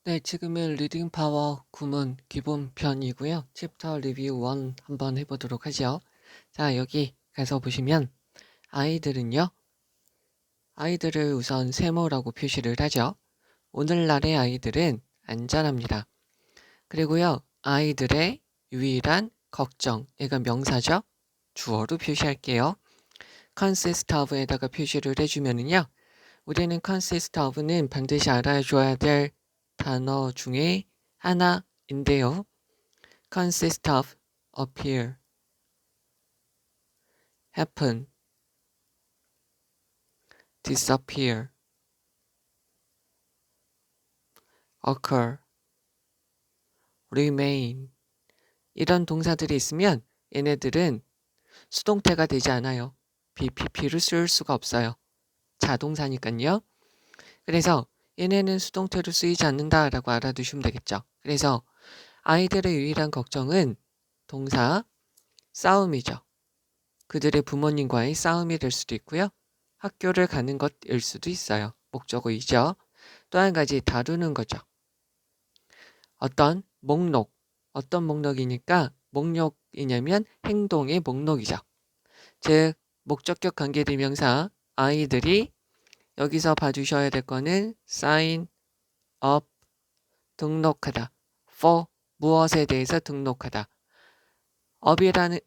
네, 지금은 리딩 파워 구문 기본 편이고요. 챕터 리뷰 1 한번 해보도록 하죠. 자, 여기 가서 보시면 아이들은요. 아이들을 우선 세모라고 표시를 하죠. 오늘날의 아이들은 안전합니다. 그리고요. 아이들의 유일한 걱정, 얘가 명사죠. 주어로 표시할게요. consist of에다가 표시를 해주면은요. 우리는 consist of는 반드시 알아줘야 될 단어 중에 하나인데요. consist of, appear, happen, disappear, occur, remain 이런 동사들이 있으면 얘네들은 수동태가 되지 않아요. BPP를 쓸 수가 없어요. 자동사니까요. 그래서 얘네는 수동태로 쓰이지 않는다라고 알아두시면 되겠죠. 그래서 아이들의 유일한 걱정은 동사 싸움이죠. 그들의 부모님과의 싸움이 될 수도 있고요. 학교를 가는 것일 수도 있어요. 목적어이죠. 또 한 가지 다루는 거죠. 어떤 목록, 어떤 목록이니까 목록이냐면 행동의 목록이죠. 즉 목적격 관계대명사 아이들이 여기서 봐주셔야 될 거는 sign up 등록하다 for 무엇에 대해서 등록하다 up이라는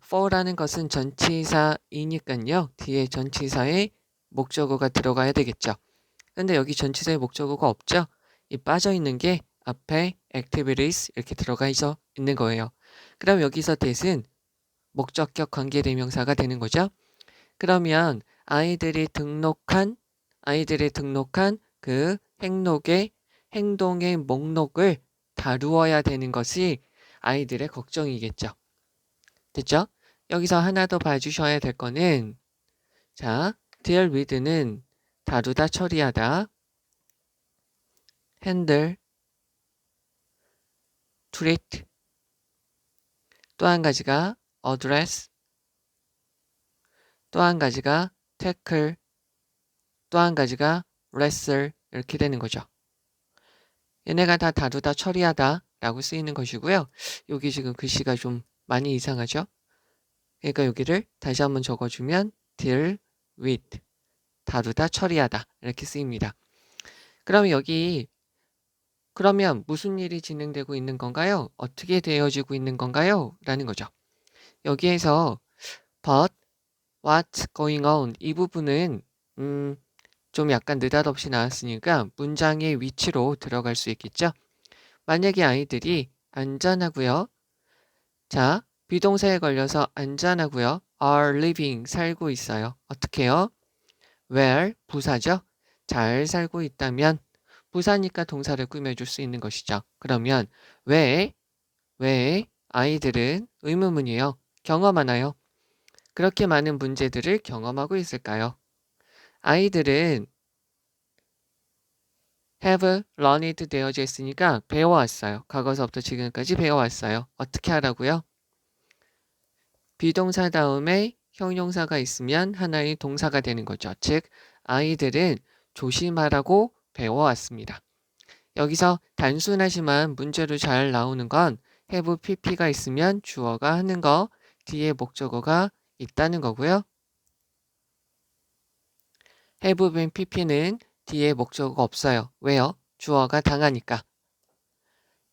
for라는 것은 전치사이니까요. 뒤에 전치사의 목적어가 들어가야 되겠죠. 근데 여기 전치사의 목적어가 없죠. 이 빠져 있는 게 앞에 activities 이렇게 들어가 있는 거예요. 그럼 여기서 that은 목적격 관계대명사가 되는 거죠. 그러면 아이들이 등록한 그 행동의 목록을 다루어야 되는 것이 아이들의 걱정이겠죠. 됐죠? 여기서 하나 더 봐주셔야 될 거는 자, deal with는 다루다 처리하다 handle, treat 또 한 가지가 address 또 한 가지가 tackle 또 한 가지가 wrestle 이렇게 되는 거죠. 얘네가 다 다루다 처리하다 라고 쓰이는 것이고요. 여기 지금 글씨가 좀 많이 이상하죠? 그러니까 여기를 다시 한번 적어주면 deal with 다루다 처리하다 이렇게 쓰입니다. 그러면 무슨 일이 진행되고 있는 건가요? 어떻게 되어지고 있는 건가요? 라는 거죠. 여기에서 but, what's going on 이 부분은 좀 약간 느닷없이 나왔으니까 문장의 위치로 들어갈 수 있겠죠. 만약에 아이들이 안전하고요. 자, 비동사에 걸려서 안전하고요. are living 살고 있어요. 어떻게요? well 부사죠. 잘 살고 있다면 부사니까 동사를 꾸며줄 수 있는 것이죠. 그러면 왜 아이들은 의문문이에요. 경험하나요? 그렇게 많은 문제들을 경험하고 있을까요? 아이들은 have learned 되어져 있으니까 배워왔어요. 과거서부터 지금까지 배워왔어요. 어떻게 하라고요? 비동사 다음에 형용사가 있으면 하나의 동사가 되는 거죠. 즉 아이들은 조심하라고 배워왔습니다. 여기서 단순하지만 문제로 잘 나오는 건 have pp가 있으면 주어가 하는 거 뒤에 목적어가 있다는 거고요. have been pp는 뒤에 목적어가 없어요. 왜요? 주어가 당하니까.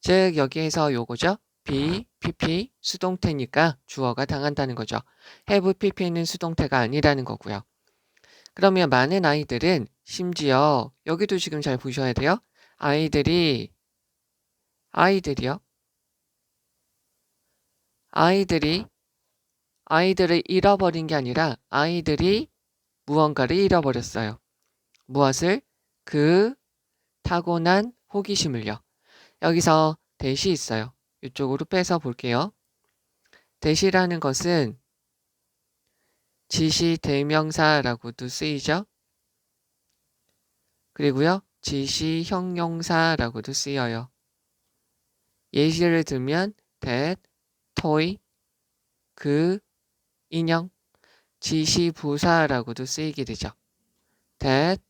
즉 여기에서 요거죠. be, pp 수동태니까 주어가 당한다는 거죠. have pp는 수동태가 아니라는 거고요. 그러면 많은 아이들은 심지어 여기도 지금 잘 보셔야 돼요. 아이들이요. 아이들을 잃어버린 게 아니라 아이들이 무언가를 잃어버렸어요. 무엇을? 그 타고난 호기심을요. 여기서 대시 있어요. 이쪽으로 빼서 볼게요. 대시라는 것은 지시 대명사라고도 쓰이죠. 그리고요. 지시 형용사라고도 쓰여요. 예시를 들면 that, toy, 그, 인형, 지시 부사라고도 쓰이게 되죠. that,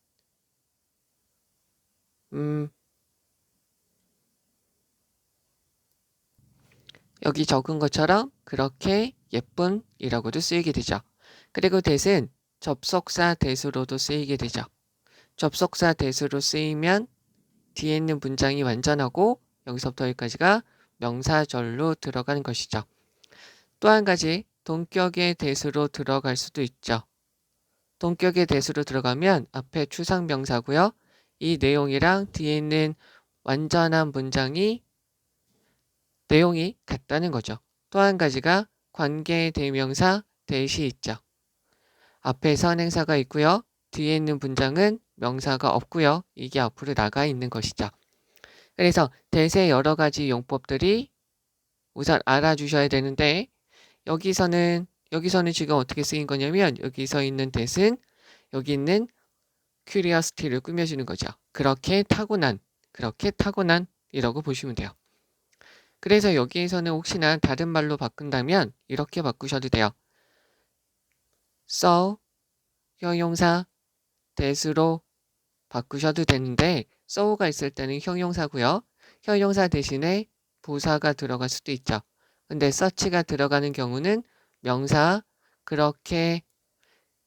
여기 적은 것처럼 그렇게 예쁜 이라고도 쓰이게 되죠. 그리고 that은 접속사 that으로도 쓰이게 되죠. 접속사 that으로 쓰이면 뒤에 있는 문장이 완전하고 여기서부터 여기까지가 명사절로 들어가는 것이죠. 또 한 가지 동격의 that으로 들어갈 수도 있죠. 동격의 that으로 들어가면 앞에 추상명사고요. 이 내용이랑 뒤에 있는 완전한 문장이 내용이 같다는 거죠. 또 한 가지가 관계 대명사 that이 있죠. 앞에 선행사가 있고요. 뒤에 있는 문장은 명사가 없고요. 이게 앞으로 나가 있는 것이죠. 그래서 that의 여러 가지 용법들이 우선 알아주셔야 되는데 여기서는 지금 어떻게 쓰인 거냐면 여기서 있는 that은 여기 있는 curiosity를 꾸며주는 거죠. 그렇게 타고난 이라고 보시면 돼요. 그래서 여기에서는 혹시나 다른 말로 바꾼다면 이렇게 바꾸셔도 돼요. so 형용사 that으로 바꾸셔도 되는데 so가 있을 때는 형용사고요. 형용사 대신에 부사가 들어갈 수도 있죠. 근데 such가 들어가는 경우는 명사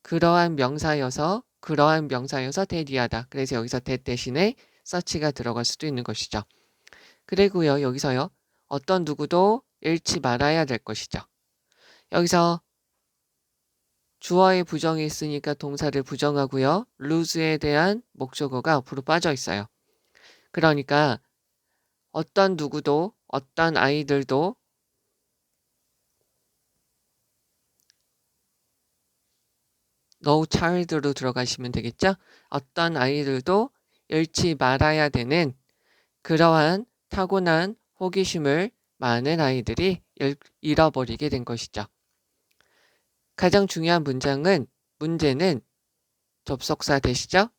그러한 명사여서 that이하다. 그래서 여기서 that 대신에 such가 들어갈 수도 있는 것이죠. 그리고요 여기서요 어떤 누구도 잃지 말아야 될 것이죠. 여기서 주어의 부정이 있으니까 동사를 부정하고요. lose에 대한 목적어가 앞으로 빠져 있어요. 그러니까 어떤 누구도 어떤 아이들도 no child로 들어가시면 되겠죠. 어떤 아이들도 잃지 말아야 되는 그러한 타고난 호기심을 많은 아이들이 잃어버리게 된 것이죠. 가장 중요한 문제는 접속사 되시죠?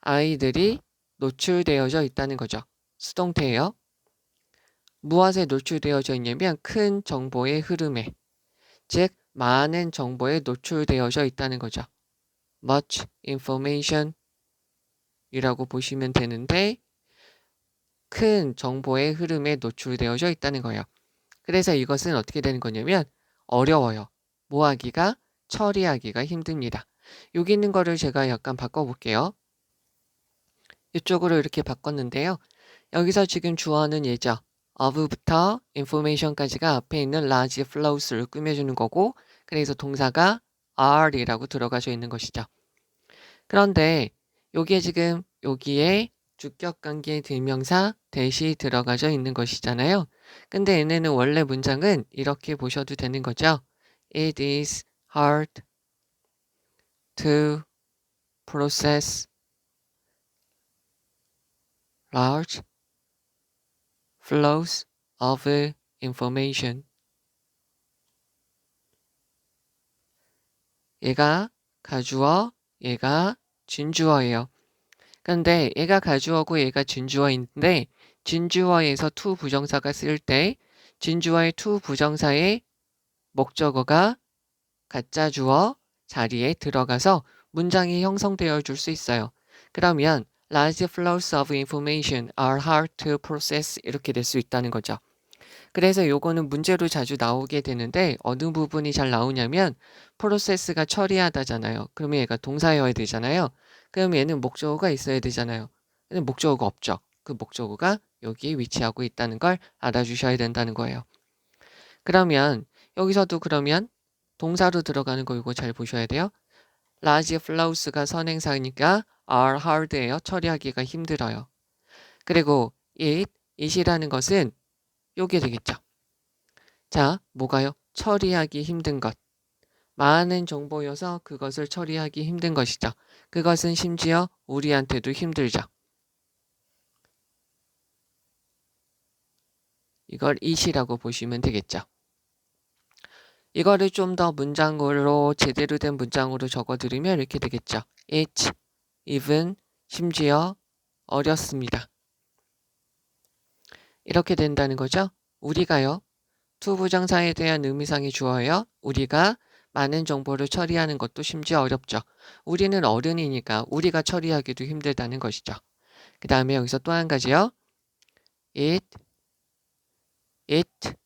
아이들이 노출되어져 있다는 거죠. 수동태예요. 무엇에 노출되어져 있냐면 큰 정보의 흐름에, 즉 많은 정보에 노출되어져 있다는 거죠. much information 이라고 보시면 되는데 큰 정보의 흐름에 노출되어져 있다는 거예요. 그래서 이것은 어떻게 되는 거냐면 어려워요. 모하기가 처리하기가 힘듭니다. 여기 있는 거를 제가 약간 바꿔볼게요. 이쪽으로 이렇게 바꿨는데요. 여기서 지금 주어는 예죠. of부터 information까지가 앞에 있는 large flows를 꾸며주는 거고 그래서 동사가 are이라고 들어가져 있는 것이죠. 그런데 여기에 주격관계 대명사 that이 들어가져 있는 것이잖아요. 근데 얘네는 원래 문장은 이렇게 보셔도 되는 거죠. It is hard to process large flows of information. 얘가 가주어, 얘가 준주어예요. 근데 얘가 가주어고 얘가 준주어인데 준주어에서 to 부정사가 쓸 때 준주어의 to 부정사의 목적어가 가짜 주어 자리에 들어가서 문장이 형성되어 줄 수 있어요. 그러면 large flows of information are hard to process 이렇게 될 수 있다는 거죠. 그래서 요거는 문제로 자주 나오게 되는데 어느 부분이 잘 나오냐면 process가 처리하다잖아요. 그러면 얘가 동사여야 되잖아요. 그럼 얘는 목적어가 있어야 되잖아요. 근데 목적어가 없죠. 그 목적어가 여기에 위치하고 있다는 걸 알아주셔야 된다는 거예요. 그러면 여기서도 그러면 동사로 들어가는 거 이거 잘 보셔야 돼요. large flows가 선행사니까 are hard예요. 처리하기가 힘들어요. 그리고 it이라는 것은 요게 되겠죠. 자, 뭐가요? 처리하기 힘든 것. 많은 정보여서 그것을 처리하기 힘든 것이죠. 그것은 심지어 우리한테도 힘들죠. 이걸 it이라고 보시면 되겠죠. 이거를 좀 더 문장으로 제대로 된 문장으로 적어드리면 이렇게 되겠죠. It's even 심지어 어렵습니다. 이렇게 된다는 거죠. 우리가요. to 부정사에 대한 의미상의 주어예요. 우리가 많은 정보를 처리하는 것도 심지어 어렵죠. 우리는 어른이니까 우리가 처리하기도 힘들다는 것이죠. 그 다음에 여기서 또 한 가지요. It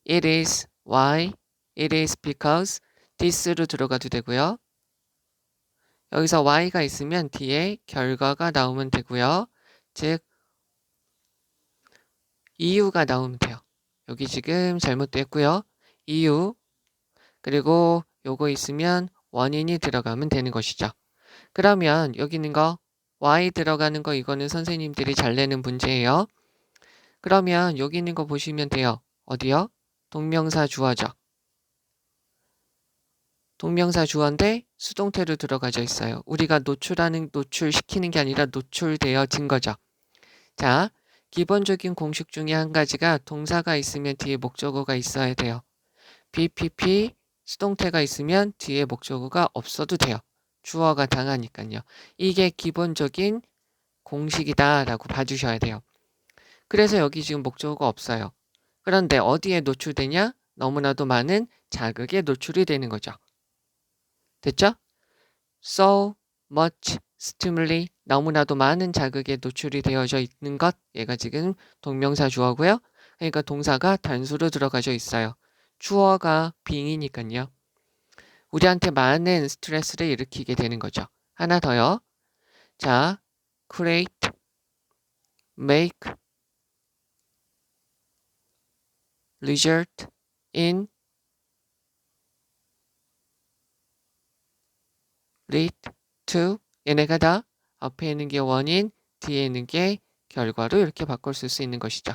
is why, it is because, this로 들어가도 되고요. 여기서 why가 있으면 뒤에 결과가 나오면 되고요. 즉 이유가 나오면 돼요. 여기 지금 잘못됐고요. 이유, 그리고 요거 있으면 원인이 들어가면 되는 것이죠. 그러면 여기 있는 거 why 들어가는 거 이거는 선생님들이 잘 내는 문제예요. 그러면 여기 있는 거 보시면 돼요. 어디요? 동명사 주어죠. 동명사 주어인데 수동태로 들어가져 있어요. 우리가 노출시키는 게 아니라 노출되어진 거죠. 자, 기본적인 공식 중에 한 가지가 동사가 있으면 뒤에 목적어가 있어야 돼요. BPP 수동태가 있으면 뒤에 목적어가 없어도 돼요. 주어가 당하니까요. 이게 기본적인 공식이다라고 봐주셔야 돼요. 그래서 여기 지금 목적어가 없어요. 그런데 어디에 노출되냐? 너무나도 많은 자극에 노출이 되는 거죠. 됐죠? So much stimuli, 너무나도 많은 자극에 노출이 되어져 있는 것. 얘가 지금 동명사 주어고요. 그러니까 동사가 단수로 들어가져 있어요. 주어가 being이니까요. 우리한테 많은 스트레스를 일으키게 되는 거죠. 하나 더요. 자, create, make, result in, lead to, 얘네가 다 앞에 있는 게 원인, 뒤에 있는 게 결과로 이렇게 바꿀 수 있는 것이죠.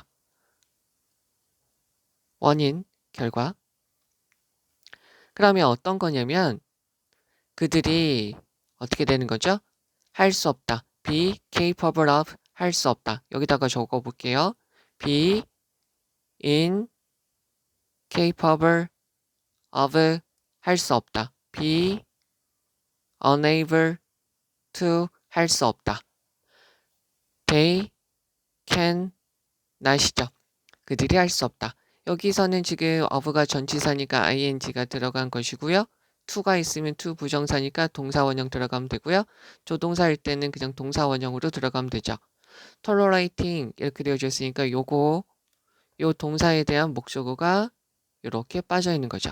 원인, 결과. 그러면 어떤 거냐면 그들이 어떻게 되는 거죠? 할 수 없다. be capable of, 할 수 없다. 여기다가 적어 볼게요. be incapable of, 할 수 없다. be unable to, 할 수 없다. they can not이죠. 그들이 할 수 없다. 여기서는 지금 of가 전치사니까 ing가 들어간 것이고요. to가 있으면 to 부정사니까 동사원형 들어가면 되고요. 조동사일 때는 그냥 동사원형으로 들어가면 되죠. tolerating 이렇게 되어져 있으니까 요거 요 동사에 대한 목적어가 이렇게 빠져 있는 거죠.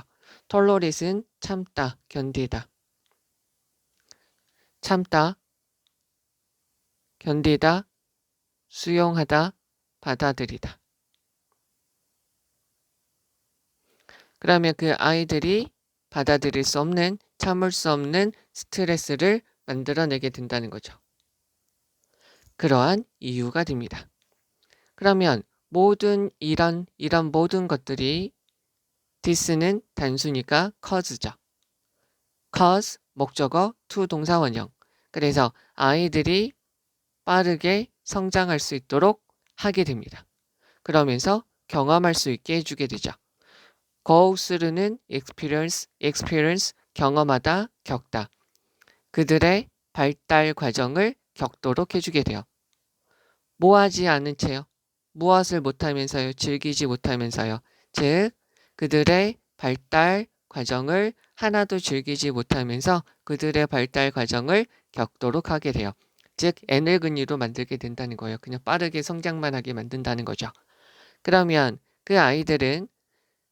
tolerate은 참다, 견디다. 참다, 견디다, 수용하다, 받아들이다. 그러면 그 아이들이 받아들일 수 없는, 참을 수 없는 스트레스를 만들어내게 된다는 거죠. 그러한 이유가 됩니다. 그러면 모든 이런 모든 것들이 this는 단수니까 cause죠. cause 목적어 to 동사원형. 그래서 아이들이 빠르게 성장할 수 있도록 하게 됩니다. 그러면서 경험할 수 있게 해주게 되죠. go through는 experience 경험하다, 겪다. 그들의 발달 과정을 겪도록 해주게 돼요. 뭐 하지 않은 채요? 무엇을 못하면서요? 즐기지 못하면서요? 즉 그들의 발달 과정을 하나도 즐기지 못하면서 그들의 발달 과정을 겪도록 하게 돼요. 즉 애늙은이로 만들게 된다는 거예요. 그냥 빠르게 성장만 하게 만든다는 거죠. 그러면 그 아이들은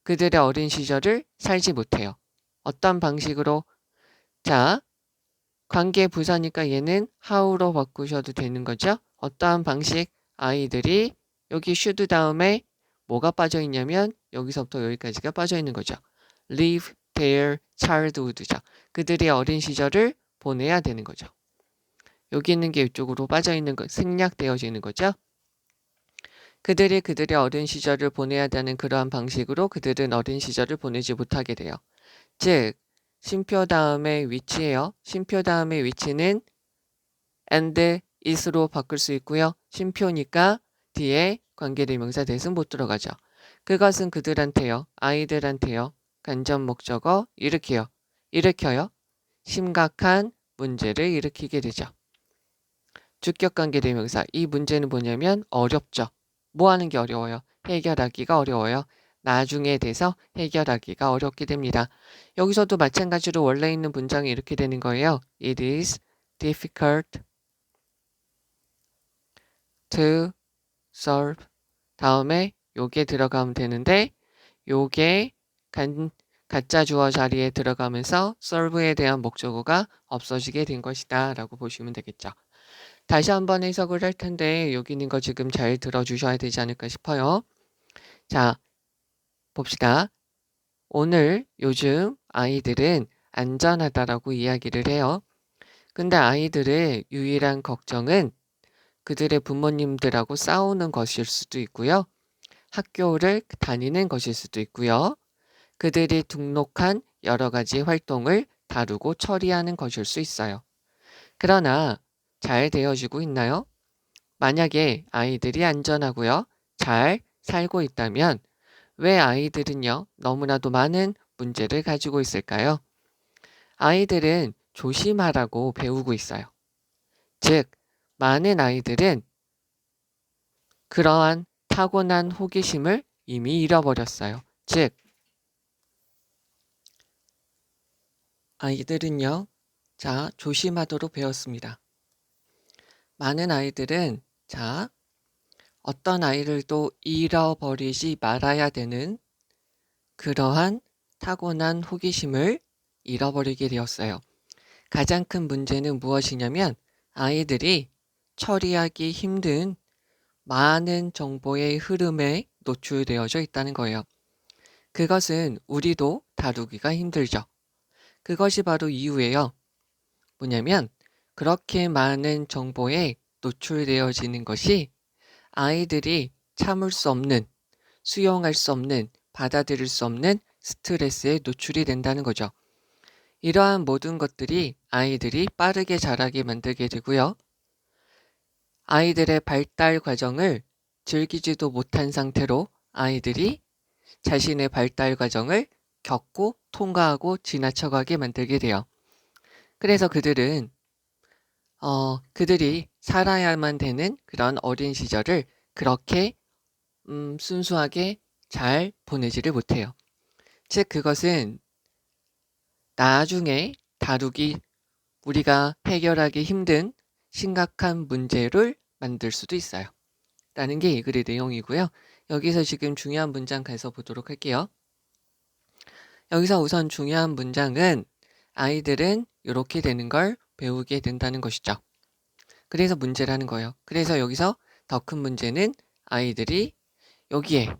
그들의 어린 시절을 살지 못해요. 어떤 방식으로? 자, 관계 부사니까 얘는 how로 바꾸셔도 되는 거죠. 어떠한 방식? 아이들이 여기 should 다음에 뭐가 빠져 있냐면 여기서부터 여기까지가 빠져 있는 거죠. live their childhood죠. 그들의 어린 시절을 보내야 되는 거죠. 여기 있는 게 이쪽으로 빠져 있는 거, 생략되어지는 거죠. 그들의 어린 시절을 보내야 되는 그러한 방식으로 그들은 어린 시절을 보내지 못하게 돼요. 즉 쉼표 다음에 위치예요. 쉼표 다음에 위치는 and is로 바꿀 수 있고요. 쉼표니까 뒤에 관계대명사 대신 못 들어가죠. 그것은 그들한테요. 아이들한테요. 간접 목적어 일으켜요. 심각한 문제를 일으키게 되죠. 주격관계대명사. 이 문제는 뭐냐면 어렵죠. 뭐 하는 게 어려워요? 해결하기가 어려워요. 나중에 돼서 해결하기가 어렵게 됩니다. 여기서도 마찬가지로 원래 있는 문장이 이렇게 되는 거예요. It is difficult to solve. 다음에 요게 들어가면 되는데 요게 가짜 주어 자리에 들어가면서 serve에 대한 목적어가 없어지게 된 것이다 라고 보시면 되겠죠. 다시 한번 해석을 할 텐데 여기 있는 거 지금 잘 들어주셔야 되지 않을까 싶어요. 자, 봅시다. 오늘 요즘 아이들은 안전하다라고 이야기를 해요. 근데 아이들의 유일한 걱정은 그들의 부모님들하고 싸우는 것일 수도 있고요. 학교를 다니는 것일 수도 있고요. 그들이 등록한 여러 가지 활동을 다루고 처리하는 것일 수 있어요. 그러나 잘 되어지고 있나요? 만약에 아이들이 안전하고요. 잘 살고 있다면 왜 아이들은요, 너무나도 많은 문제를 가지고 있을까요? 아이들은 조심하라고 배우고 있어요. 즉, 많은 아이들은 그러한 타고난 호기심을 이미 잃어버렸어요. 즉, 아이들은요, 자, 조심하도록 배웠습니다. 많은 아이들은, 자, 어떤 아이를 또 잃어버리지 말아야 되는 그러한 타고난 호기심을 잃어버리게 되었어요. 가장 큰 문제는 무엇이냐면 아이들이 처리하기 힘든 많은 정보의 흐름에 노출되어져 있다는 거예요. 그것은 우리도 다루기가 힘들죠. 그것이 바로 이유예요. 뭐냐면 그렇게 많은 정보에 노출되어지는 것이 아이들이 참을 수 없는, 수용할 수 없는, 받아들일 수 없는 스트레스에 노출이 된다는 거죠. 이러한 모든 것들이 아이들이 빠르게 자라게 만들게 되고요. 아이들의 발달 과정을 즐기지도 못한 상태로 아이들이 자신의 발달 과정을 겪고 통과하고 지나쳐가게 만들게 돼요. 그래서 그들은 그들이 살아야만 되는 그런 어린 시절을 그렇게 순수하게 잘 보내지를 못해요. 즉 그것은 나중에 다루기 우리가 해결하기 힘든 심각한 문제를 만들 수도 있어요. 라는 게 이 글의 내용이고요. 여기서 지금 중요한 문장 가서 보도록 할게요. 여기서 우선 중요한 문장은 아이들은 이렇게 되는 걸 배우게 된다는 것이죠. 그래서 문제라는 거예요. 그래서 여기서 더 큰 문제는 아이들이 여기에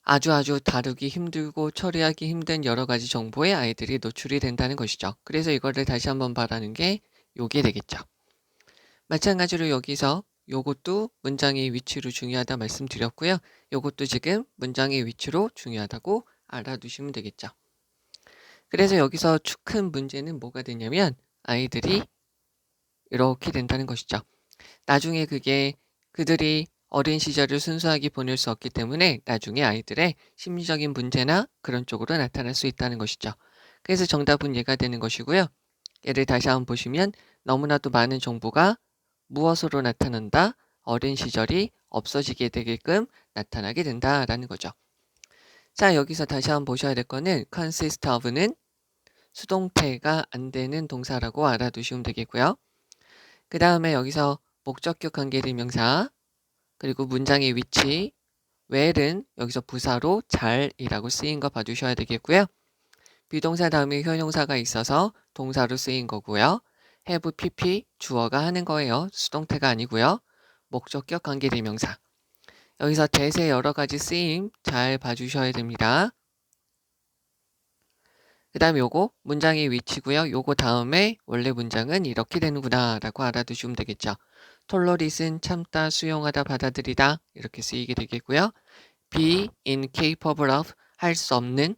아주 다루기 힘들고 처리하기 힘든 여러 가지 정보에 아이들이 노출이 된다는 것이죠. 그래서 이거를 다시 한번 말하는 게 요게 되겠죠. 마찬가지로 여기서 요것도 문장의 위치로 중요하다 말씀드렸고요. 요것도 지금 문장의 위치로 중요하다고 알아두시면 되겠죠. 그래서 여기서 큰 문제는 뭐가 되냐면 아이들이 이렇게 된다는 것이죠. 나중에 그게 그들이 어린 시절을 순수하게 보낼 수 없기 때문에 나중에 아이들의 심리적인 문제나 그런 쪽으로 나타날 수 있다는 것이죠. 그래서 정답은 얘가 되는 것이고요. 얘를 다시 한번 보시면 너무나도 많은 정보가 무엇으로 나타난다? 어린 시절이 없어지게 되게끔 나타나게 된다라는 거죠. 자, 여기서 다시 한번 보셔야 될 거는 consist of는 수동태가 안 되는 동사라고 알아두시면 되겠고요. 그 다음에 여기서 목적격 관계대명사 그리고 문장의 위치 where은 여기서 부사로 잘이라고 쓰인 거 봐주셔야 되겠고요. 비동사 다음에 형용사가 있어서 동사로 쓰인 거고요. have, pp 주어가 하는 거예요. 수동태가 아니고요. 목적격 관계대명사 여기서 대세 여러 가지 쓰임 잘 봐주셔야 됩니다. 그 다음에 요거 문장의 위치고요. 요거 다음에 원래 문장은 이렇게 되는구나 라고 알아두시면 되겠죠. 톨러릿은 참다, 수용하다, 받아들이다 이렇게 쓰이게 되겠고요. be incapable of 할 수 없는,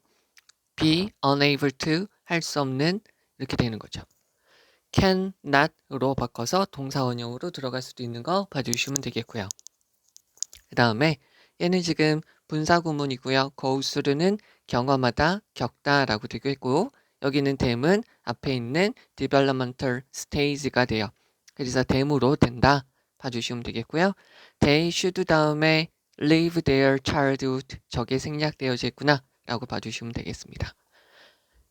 be unable to 할 수 없는 이렇게 되는 거죠. can not으로 바꿔서 동사 원형으로 들어갈 수도 있는 거 봐주시면 되겠고요. 그 다음에 얘는 지금 분사구문이고요. go through는 경험하다, 겪다 라고 되고 있고 여기는 댐은 앞에 있는 developmental stage가 돼요. 그래서 댐으로 된다 봐주시면 되겠고요. They should 다음에 live their childhood 저게 생략되어져 있구나 라고 봐주시면 되겠습니다.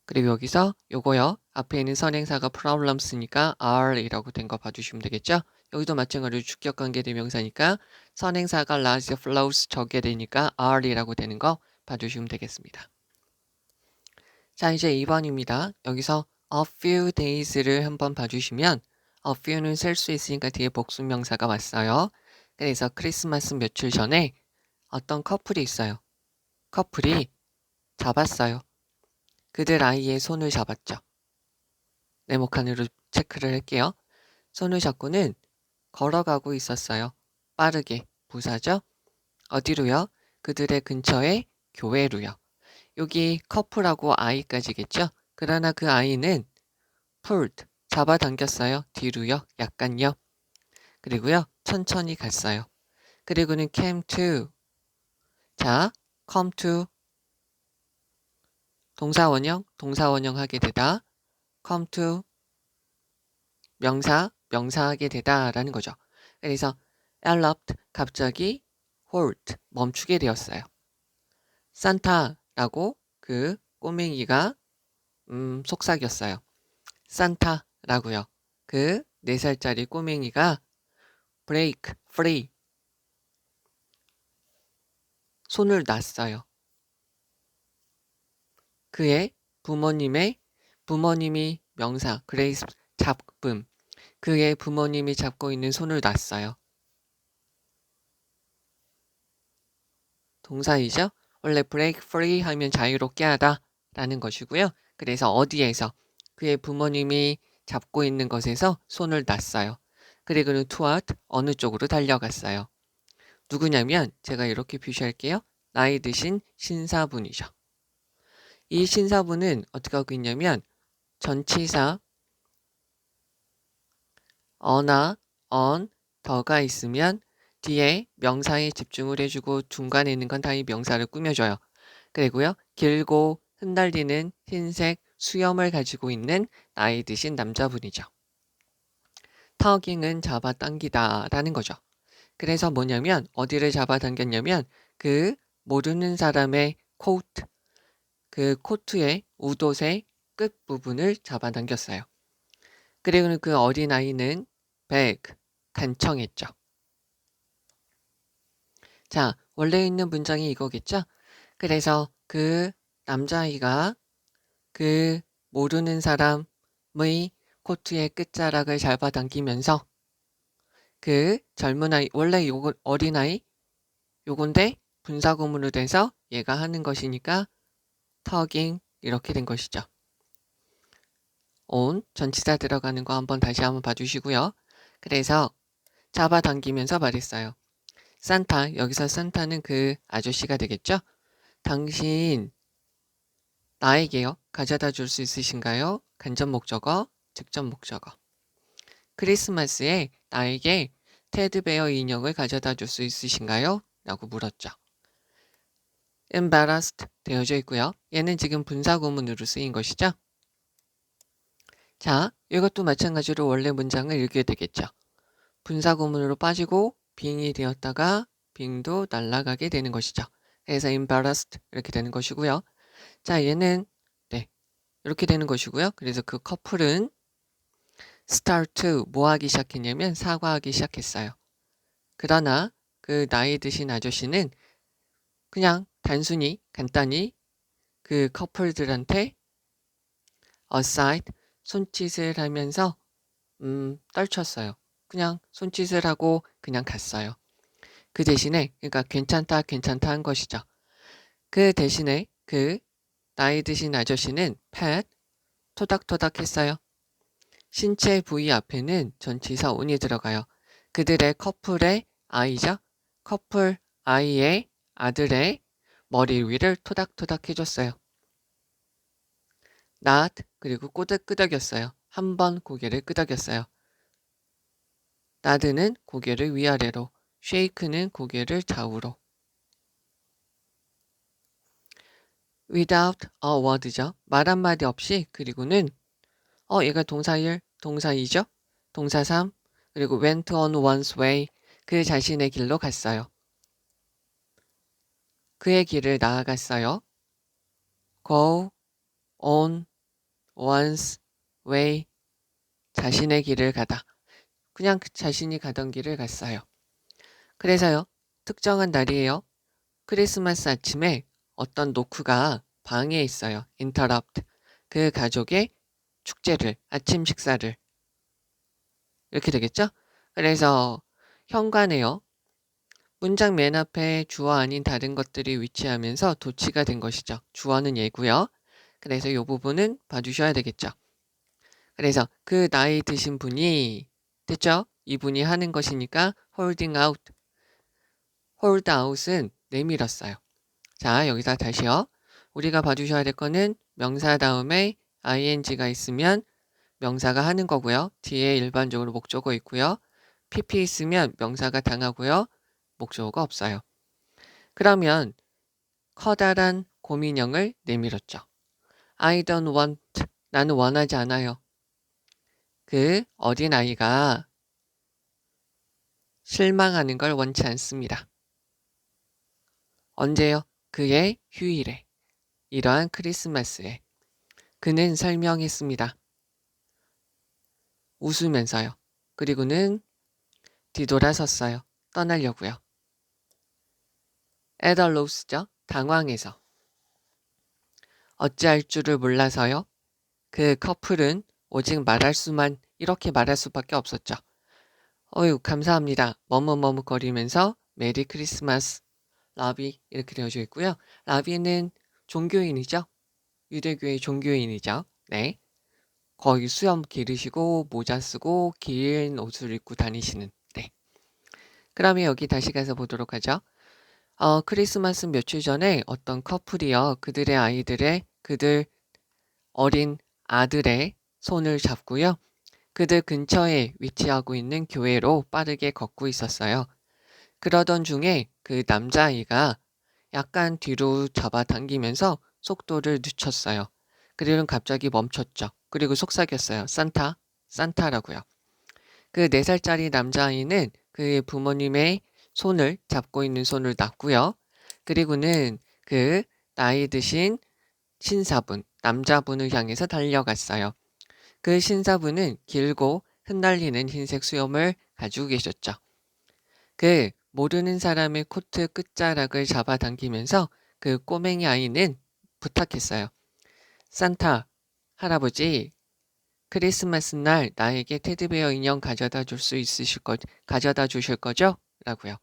그리고 여기서 요거요. 앞에 있는 선행사가 problems니까 are이라고 된 거 봐주시면 되겠죠. 여기도 마찬가지로 주격관계 대명사니까 선행사가 large flows 적게 되니까 are이라고 되는 거 봐주시면 되겠습니다. 자, 이제 2번입니다. 여기서 a few days를 한번 봐주시면 a few는 셀 수 있으니까 뒤에 복수명사가 왔어요. 그래서 크리스마스 며칠 전에 어떤 커플이 있어요. 커플이 잡았어요. 그들 아이의 손을 잡았죠. 네모칸으로 체크를 할게요. 손을 잡고는 걸어가고 있었어요. 빠르게, 부사죠. 어디로요? 그들의 근처에 교회로요. 여기 커플하고 아이까지겠죠? 그러나 그 아이는 pulled, 잡아당겼어요. 뒤로요. 약간요. 그리고요. 천천히 갔어요. 그리고는 came to. 자, come to. 동사원형 하게 되다. come to. 명사하게 되다라는 거죠. 그래서 eloped, 갑자기 halt, 멈추게 되었어요. 산타라고 그 꼬맹이가 속삭였어요. 산타라고요. 그 4살짜리 꼬맹이가 break free, 손을 놨어요. 그의 부모님이 명사 그레이스 잡음, 그의 부모님이 잡고 있는 손을 놨어요. 동사이죠. 원래 break free 하면 자유롭게 하다 라는 것이고요. 그래서 어디에서, 그의 부모님이 잡고 있는 것에서 손을 놨어요. 그리고는 toward, 어느 쪽으로 달려갔어요. 누구냐면 제가 이렇게 표시할게요. 나이 드신 신사분이죠. 이 신사분은 어떻게 하고 있냐면 전치사 어나 on, 더가 있으면 뒤에 명사에 집중을 해주고 중간에 있는 건 다 이 명사를 꾸며줘요. 그리고요. 길고 흩날리는 흰색 수염을 가지고 있는 나이 드신 남자분이죠. 터깅은 잡아당기다 라는 거죠. 그래서 뭐냐면 어디를 잡아당겼냐면 그 모르는 사람의 코트, 그 코트의 웃옷의 끝부분을 잡아당겼어요. 그리고 그 어린아이는 beg, 간청했죠. 자, 원래 있는 문장이 이거겠죠? 그래서 그 남자아이가 그 모르는 사람의 코트의 끝자락을 잡아당기면서 그 젊은 아이, 원래 요거 어린아이 요건데 분사구문으로 돼서 얘가 하는 것이니까 터깅 이렇게 된 것이죠. on 전치사 들어가는 거 다시 한번 봐주시고요. 그래서 잡아당기면서 말했어요. 산타, 여기서 산타는 그 아저씨가 되겠죠? 당신 나에게요. 가져다 줄 수 있으신가요? 간접 목적어, 직접 목적어. 크리스마스에 나에게 테드베어 인형을 가져다 줄 수 있으신가요? 라고 물었죠. embarrassed 되어져 있고요. 얘는 지금 분사구문으로 쓰인 것이죠. 자, 이것도 마찬가지로 원래 문장을 읽게 되겠죠. 분사구문으로 빠지고 빙이 되었다가 빙도 날아가게 되는 것이죠. 그래서 embarrassed 이렇게 되는 것이고요. 자, 얘는 네, 이렇게 되는 것이고요. 그래서 그 커플은 start to 뭐 하기 시작했냐면 사과하기 시작했어요. 그러나 그 나이 드신 아저씨는 그냥 단순히 간단히 그 커플들한테 aside 손짓을 하면서 떨쳤어요. 그냥 손짓을 하고 그냥 갔어요. 그 대신에 그러니까 괜찮다 한 것이죠. 그 대신에 그 나이 드신 아저씨는 pat 토닥토닥 했어요. 신체 부위 앞에는 전치사 on이 들어가요. 그들의 커플의 아이죠. 커플 아이의 아들의 머리 위를 토닥토닥 해줬어요. not 그리고 끄덕였어요. 한 번 고개를 끄덕였어요. nod는 고개를 위아래로, shake는 고개를 좌우로. without a word죠. 말 한마디 없이, 그리고는 얘가 동사이죠. 동사 3, 그리고 went on one's way, 그 자신의 길로 갔어요. 그의 길을 나아갔어요. go on one's way, 자신의 길을 가다. 그냥 자신이 가던 길을 갔어요. 그래서요, 특정한 날이에요. 크리스마스 아침에 어떤 노크가 방해했어요. interrupt. 그 가족의 축제를, 아침 식사를. 이렇게 되겠죠? 그래서 현관에요. 문장 맨 앞에 주어 아닌 다른 것들이 위치하면서 도치가 된 것이죠. 주어는 얘고요. 그래서 이 부분은 봐주셔야 되겠죠. 그래서 그 나이 드신 분이 됐죠? 이분이 하는 것이니까 holding out. hold out은 내밀었어요. 자, 여기서 다시요. 우리가 봐주셔야 될 거는 명사 다음에 ing가 있으면 명사가 하는 거고요. 뒤에 일반적으로 목적어 있고요. pp 있으면 명사가 당하고요. 목적어가 없어요. 그러면 커다란 곰인형을 내밀었죠. I don't want. 나는 원하지 않아요. 그 어린아이가 실망하는 걸 원치 않습니다. 언제요? 그의 휴일에. 이러한 크리스마스에. 그는 설명했습니다. 웃으면서요. 그리고는 뒤돌아섰어요. 떠나려고요. at a loss죠. 당황해서. 어찌할 줄을 몰라서요. 그 커플은 오직 말할 수만 이렇게 말할 수밖에 없었죠. 어휴 감사합니다. 머뭇머뭇거리면서 메리 크리스마스 라비 이렇게 되어져 있고요. 라비는 종교인이죠. 유대교의 종교인이죠. 네. 거의 수염 기르시고 모자 쓰고 긴 옷을 입고 다니시는. 네. 그러면 여기 다시 가서 보도록 하죠. 크리스마스 며칠 전에 어떤 커플이요. 그들 어린 아들의 손을 잡고요. 그들 근처에 위치하고 있는 교회로 빠르게 걷고 있었어요. 그러던 중에 그 남자아이가 약간 뒤로 잡아당기면서 속도를 늦췄어요. 그리고는 갑자기 멈췄죠. 그리고 속삭였어요. 산타라고요. 그 4살짜리 남자아이는 그의 부모님의 손을 잡고 있는 손을 놨고요. 그리고는 그 나이 드신 신사분, 남자분을 향해서 달려갔어요. 그 신사분은 길고 흩날리는 흰색 수염을 가지고 계셨죠. 그 모르는 사람의 코트 끝자락을 잡아당기면서 그 꼬맹이 아이는 부탁했어요. 산타, 할아버지, 크리스마스 날 나에게 테디베어 인형 가져다 주실 거죠? 라고요.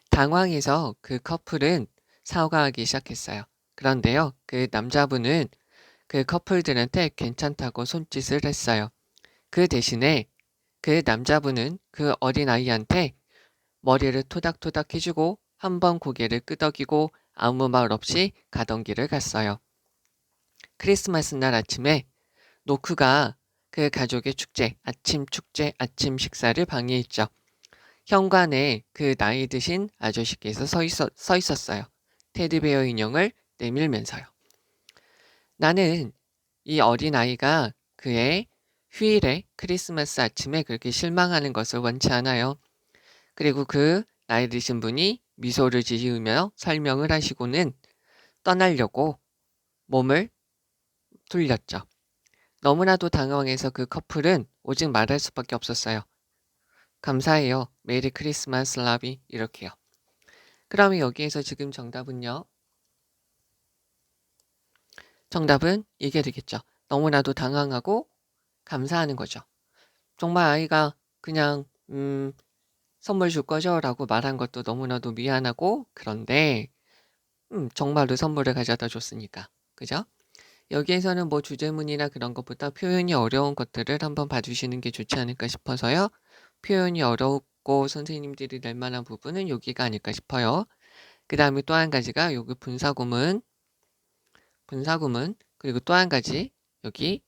당황해서 그 커플은 사과하기 시작했어요. 그런데요, 그 남자분은 그 커플들한테 괜찮다고 손짓을 했어요. 그 대신에 그 남자분은 그 어린아이한테 머리를 토닥토닥 해주고 한 번 고개를 끄덕이고 아무 말 없이 가던 길을 갔어요. 크리스마스 날 아침에 노크가 그 가족의 아침 식사를 방해했죠. 현관에 그 나이 드신 아저씨께서 서 있었어요. 테디베어 인형을 내밀면서요. 나는 이 어린아이가 그의 휴일에 크리스마스 아침에 그렇게 실망하는 것을 원치 않아요. 그리고 그 나이 드신 분이 미소를 지으며 설명을 하시고는 떠나려고 몸을 돌렸죠. 너무나도 당황해서 그 커플은 오직 말할 수밖에 없었어요. 감사해요. 메리 크리스마스 라비 이렇게요. 그러면 여기에서 지금 정답은요. 정답은 이게 되겠죠. 너무나도 당황하고 감사하는 거죠. 정말 아이가 그냥 선물 줄 거죠? 라고 말한 것도 너무나도 미안하고 그런데 정말로 선물을 가져다 줬으니까. 그죠? 여기에서는 뭐 주제문이나 그런 것보다 표현이 어려운 것들을 한번 봐주시는 게 좋지 않을까 싶어서요. 표현이 어렵고 선생님들이 낼 만한 부분은 여기가 아닐까 싶어요. 그 다음에 또 한 가지가 여기 분사구문 그리고 또 한 가지 여기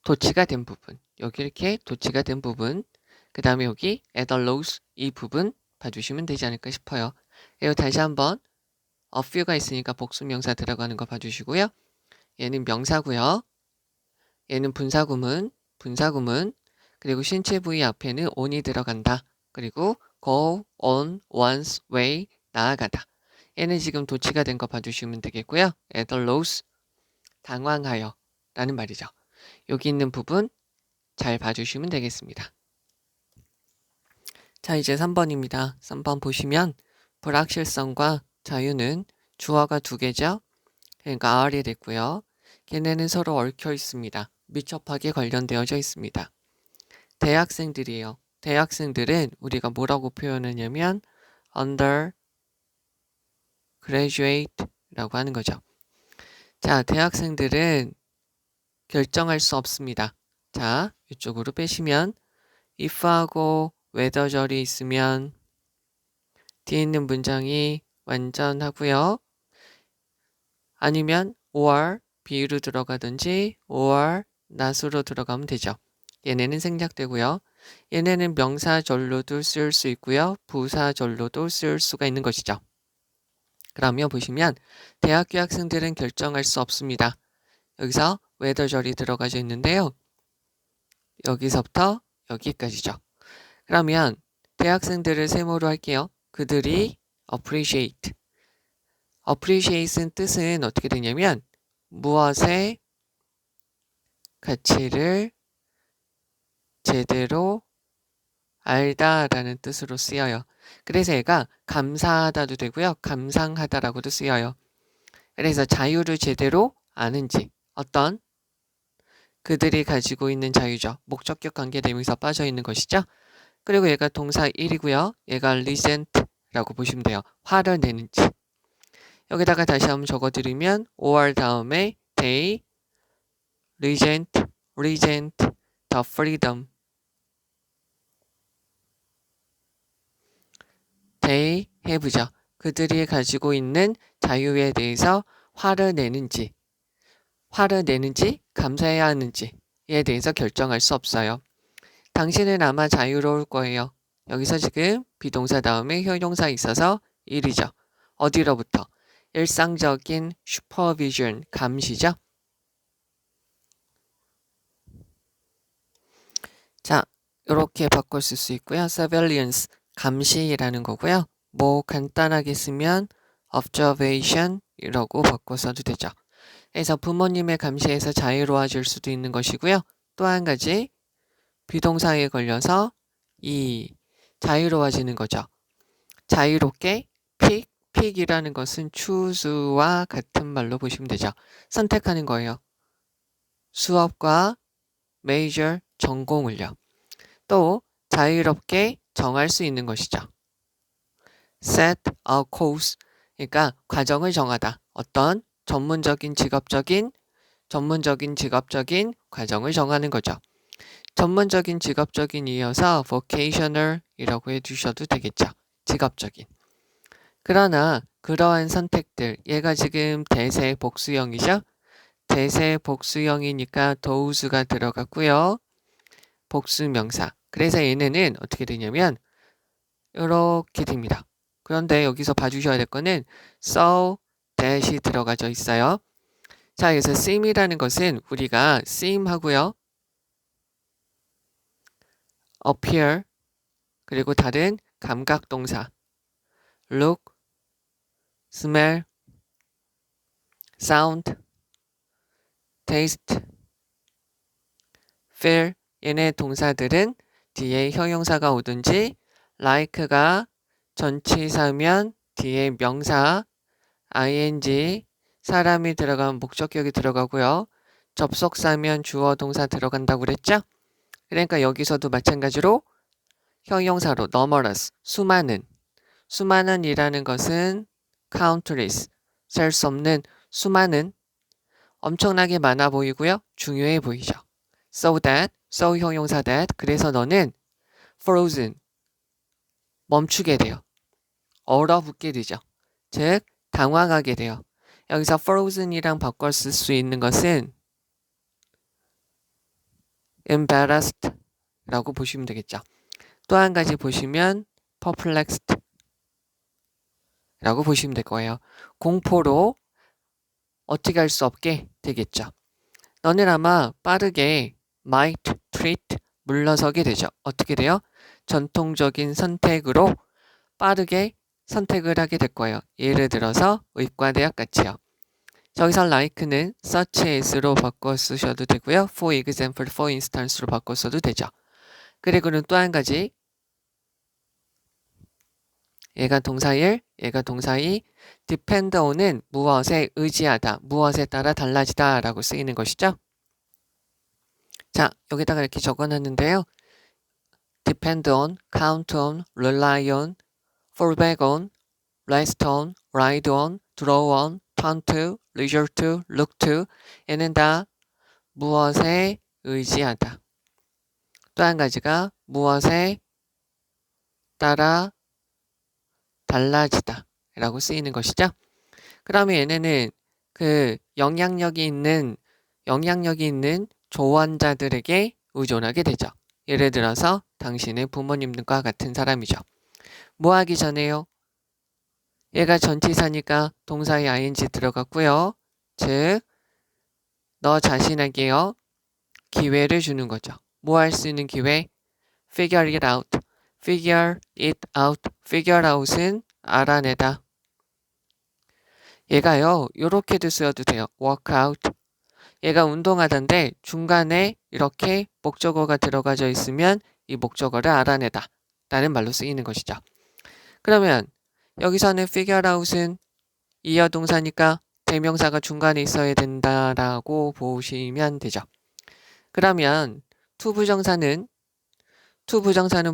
도치가 된 부분 여기 이렇게 도치가 된 부분 그 다음에 여기 at a loss 이 부분 봐주시면 되지 않을까 싶어요. 그리고 다시 한번 a few가 있으니까 복수명사 들어가는 거 봐주시고요. 얘는 명사고요. 얘는 분사구문 그리고 신체 부위 앞에는 on이 들어간다. 그리고 go, on, once, way, 나아가다. 얘는 지금 도치가 된 거 봐주시면 되겠고요. at a loss, 당황하여 라는 말이죠. 여기 있는 부분 잘 봐주시면 되겠습니다. 자, 이제 3번입니다. 3번 보시면 불확실성과 자유는 주어가 두 개죠. 그러니까 are이 됐고요. 걔네는 서로 얽혀 있습니다. 밀접하게 관련되어져 있습니다. 대학생들이에요. 대학생들은 우리가 뭐라고 표현하냐면 undergraduate라고 하는 거죠. 자, 대학생들은 결정할 수 없습니다. 자, 이쪽으로 빼시면 if하고 whether절이 있으면 뒤에 있는 문장이 완전하고요. 아니면 or be로 들어가든지 or not으로 들어가면 되죠. 얘네는 생략되고요. 얘네는 명사절로도 쓸 수 있고요. 부사절로도 쓸 수가 있는 것이죠. 그러면 보시면 대학교 학생들은 결정할 수 없습니다. 여기서 whether절이 들어가져 있는데요. 여기서부터 여기까지죠. 그러면 대학생들을 세모로 할게요. 그들이 appreciate. appreciate의 뜻은 어떻게 되냐면 무엇의 가치를 제대로 알다라는 뜻으로 쓰여요. 그래서 얘가 감사하다도 되고요. 감상하다라고도 쓰여요. 그래서 자유를 제대로 아는지 어떤 그들이 가지고 있는 자유죠. 목적격 관계대명사 빠져 있는 것이죠. 그리고 얘가 동사 1이고요. 얘가 resent라고 보시면 돼요. 화를 내는지. 여기다가 다시 한번 적어드리면 or 다음에 they resent the freedom. they have죠. 그들이 가지고 있는 자유에 대해서 화를 내는지 감사해야 하는지에 대해서 결정할 수 없어요. 당신은 아마 자유로울 거예요. 여기서 지금 비동사 다음에 형용사 있어서 1이죠. 어디로부터? 일상적인 슈퍼비전, 감시죠. 자, 이렇게 바꿔 쓸 수 있고요. surveillance, 감시라는 거고요. 뭐 간단하게 쓰면 observation이라고 바꿔 써도 되죠. 그래서 부모님의 감시에서 자유로워질 수도 있는 것이고요. 또 한 가지 비동사에 걸려서 이 자유로워지는 거죠. 자유롭게 픽이라는 것은 choose와 같은 말로 보시면 되죠. 선택하는 거예요. 수업과 major 전공을요. 또 자유롭게 정할 수 있는 것이죠. set a course, 그러니까 과정을 정하다. 어떤 전문적인 직업적인 과정을 정하는 거죠. 전문적인 직업적인 이어서 vocational이라고 해주셔도 되겠죠. 직업적인. 그러나 그러한 선택들, 얘가 지금 대세 복수형이죠. 대세 복수형이니까 those가 들어갔고요. 복수명사. 그래서 얘네는 어떻게 되냐면 이렇게 됩니다. 그런데 여기서 봐주셔야 될 거는 so that이 들어가져 있어요. 자, 그래서 seem이라는 것은 우리가 seem 하고요. appear 그리고 다른 감각동사 look, smell, sound, taste, feel 얘네 동사들은 뒤에 형용사가 오든지 like가 전치사면 뒤에 명사 ing 사람이 들어가면 목적격이 들어가고요. 접속사면 주어 동사 들어간다고 그랬죠? 그러니까 여기서도 마찬가지로 형용사로 numerous 수많은이라는 것은 countless 셀 수 없는 수많은 엄청나게 많아 보이고요. 중요해 보이죠. so 형용사 that 그래서 너는 frozen 멈추게 돼요. 얼어붙게 되죠. 즉 당황하게 돼요. 여기서 frozen이랑 바꿔 쓸 수 있는 것은 embarrassed 라고 보시면 되겠죠. 또 한 가지 보시면 perplexed 라고 보시면 될 거예요. 공포로 어떻게 할 수 없게 되겠죠. 너는 아마 빠르게 might treat 물러서게 되죠. 어떻게 돼요? 전통적인 선택으로 빠르게 선택을 하게 될 거예요. 예를 들어서 의과대학 같이요. 저기서 like는 such as로 바꿔 쓰셔도 되고요. for example, for instance로 바꿔 써도 되죠. 그리고는 또 한 가지 얘가 동사 1, 얘가 동사 2. depend on은 무엇에 의지하다, 무엇에 따라 달라지다 라고 쓰이는 것이죠. 자, 여기다가 이렇게 적어놨는데요. depend on, count on, rely on, fall back on, rest on, ride on, draw on, turn to, leisure to, look to. 얘는 다 무엇에 의지하다. 또 한 가지가 무엇에 따라 달라지다 라고 쓰이는 것이죠. 그러면 얘네는 그 영향력이 있는 조언자들에게 의존하게 되죠. 예를 들어서 당신의 부모님과 같은 사람이죠. 뭐 하기 전에요? 얘가 전치사니까 동사의 ing 들어갔고요. 즉, 너 자신에게요. 기회를 주는 거죠. 뭐 할 수 있는 기회? figure it out. figure it out. figure out은 알아내다. 얘가요. 요렇게도 쓰여도 돼요. work out. 얘가 운동하던데 중간에 이렇게 목적어가 들어가져 있으면 이 목적어를 알아내다 라는 말로 쓰이는 것이죠. 그러면 여기서는 figure out은 이어동사니까 대명사가 중간에 있어야 된다라고 보시면 되죠. 그러면 투부정사는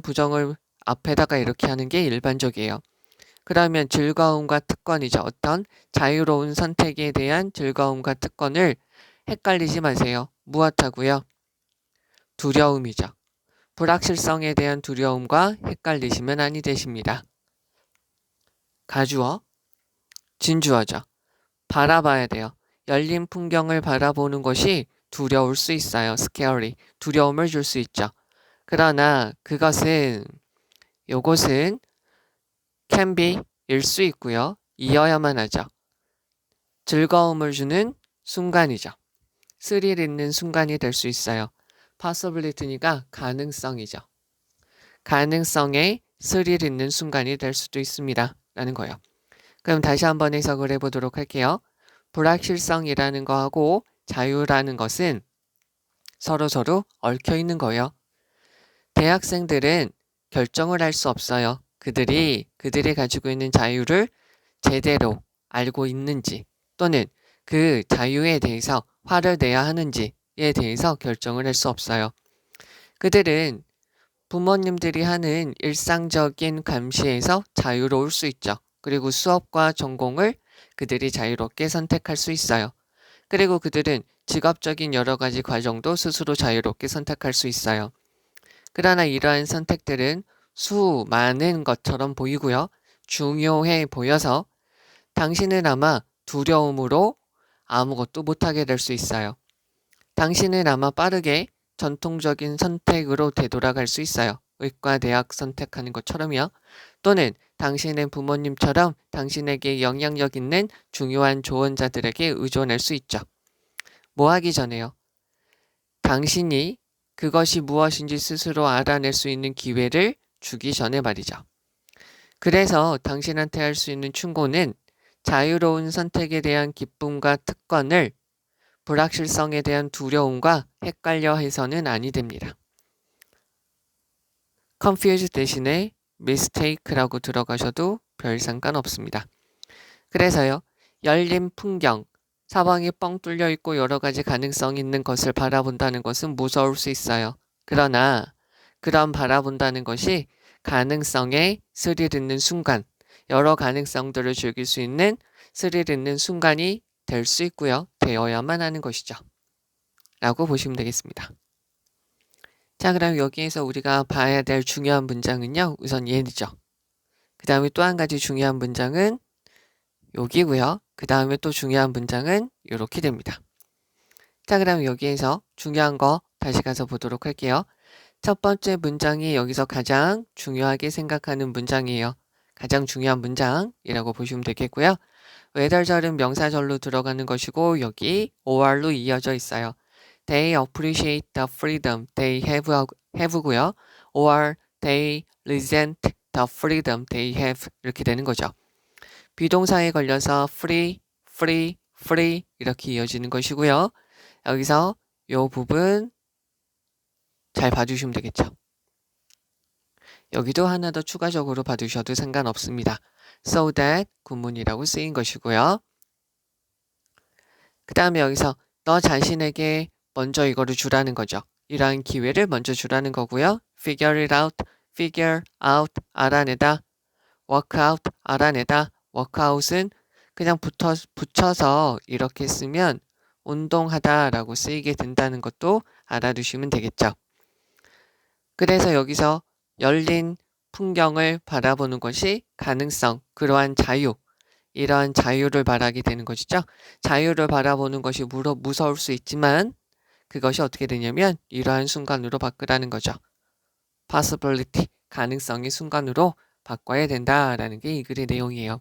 부정을 앞에다가 이렇게 하는 게 일반적이에요. 그러면 즐거움과 특권이죠. 어떤 자유로운 선택에 대한 즐거움과 특권을 헷갈리지 마세요. 무엇하고요? 두려움이죠. 불확실성에 대한 두려움과 헷갈리시면 아니 되십니다. 가주어, 진주어죠. 바라봐야 돼요. 열린 풍경을 바라보는 것이 두려울 수 있어요. scary. 두려움을 줄 수 있죠. 그러나 요것은 can be 일 수 있고요. 이어야만 하죠. 즐거움을 주는 순간이죠. 스릴 있는 순간이 될 수 있어요. possibility니까 가능성이죠. 가능성에 스릴 있는 순간이 될 수도 있습니다. 라는 거예요. 그럼 다시 한번 해석을 해보도록 할게요. 불확실성이라는 거하고 자유라는 것은 서로 얽혀 있는 거예요. 대학생들은 결정을 할 수 없어요. 그들이 가지고 있는 자유를 제대로 알고 있는지 또는 그 자유에 대해서 화를 내야 하는지에 대해서 결정을 할 수 없어요. 그들은 부모님들이 하는 일상적인 감시에서 자유로울 수 있죠. 그리고 수업과 전공을 그들이 자유롭게 선택할 수 있어요. 그리고 그들은 직업적인 여러 가지 과정도 스스로 자유롭게 선택할 수 있어요. 그러나 이러한 선택들은 수많은 것처럼 보이고요. 중요해 보여서 당신은 아마 두려움으로 아무것도 못하게 될 수 있어요. 당신은 아마 빠르게 전통적인 선택으로 되돌아갈 수 있어요. 의과 대학 선택하는 것처럼요. 또는 당신의 부모님처럼 당신에게 영향력 있는 중요한 조언자들에게 의존할 수 있죠. 뭐 하기 전에요? 당신이 그것이 무엇인지 스스로 알아낼 수 있는 기회를 주기 전에 말이죠. 그래서 당신한테 할 수 있는 충고는 자유로운 선택에 대한 기쁨과 특권을 불확실성에 대한 두려움과 헷갈려 해서는 아니 됩니다. confuse 대신에 mistake라고 들어가셔도 별 상관없습니다. 그래서요. 열린 풍경, 사방이 뻥 뚫려 있고 여러 가지 가능성이 있는 것을 바라본다는 것은 무서울 수 있어요. 그러나 그런 바라본다는 것이 가능성에 스릴 있는 순간, 여러 가능성들을 즐길 수 있는 스릴 있는 순간이 될 수 있고요. 되어야만 하는 것이죠. 라고 보시면 되겠습니다. 자, 그럼 여기에서 우리가 봐야 될 중요한 문장은요. 우선 얘죠. 그 다음에 또 한 가지 중요한 문장은 여기고요. 그 다음에 또 중요한 문장은 이렇게 됩니다. 자, 그럼 여기에서 중요한 거 다시 가서 보도록 할게요. 첫 번째 문장이 여기서 가장 중요하게 생각하는 문장이에요. 가장 중요한 문장이라고 보시면 되겠고요. whether절은 명사절로 들어가는 것이고 여기 or로 이어져 있어요. They appreciate the freedom they have고요. or they resent the freedom they have 이렇게 되는 거죠. 비동사에 걸려서 free, free, free 이렇게 이어지는 것이고요. 여기서 이 부분 잘 봐주시면 되겠죠. 여기도 하나 더 추가적으로 봐두셔도 상관없습니다. so that 구문이라고 쓰인 것이고요. 그 다음에 여기서 너 자신에게 먼저 이거를 주라는 거죠. 이러한 기회를 먼저 주라는 거고요. figure it out, figure out, 알아내다, work out, 알아내다, work out은 그냥 붙여서 이렇게 쓰면 운동하다 라고 쓰이게 된다는 것도 알아두시면 되겠죠. 그래서 여기서 열린 풍경을 바라보는 것이 가능성, 그러한 자유, 이러한 자유를 말하게 되는 것이죠. 자유를 바라보는 것이 무서울 수 있지만 그것이 어떻게 되냐면 이러한 순간으로 바꾸라는 거죠. possibility, 가능성의 순간으로 바꿔야 된다라는 게 이 글의 내용이에요.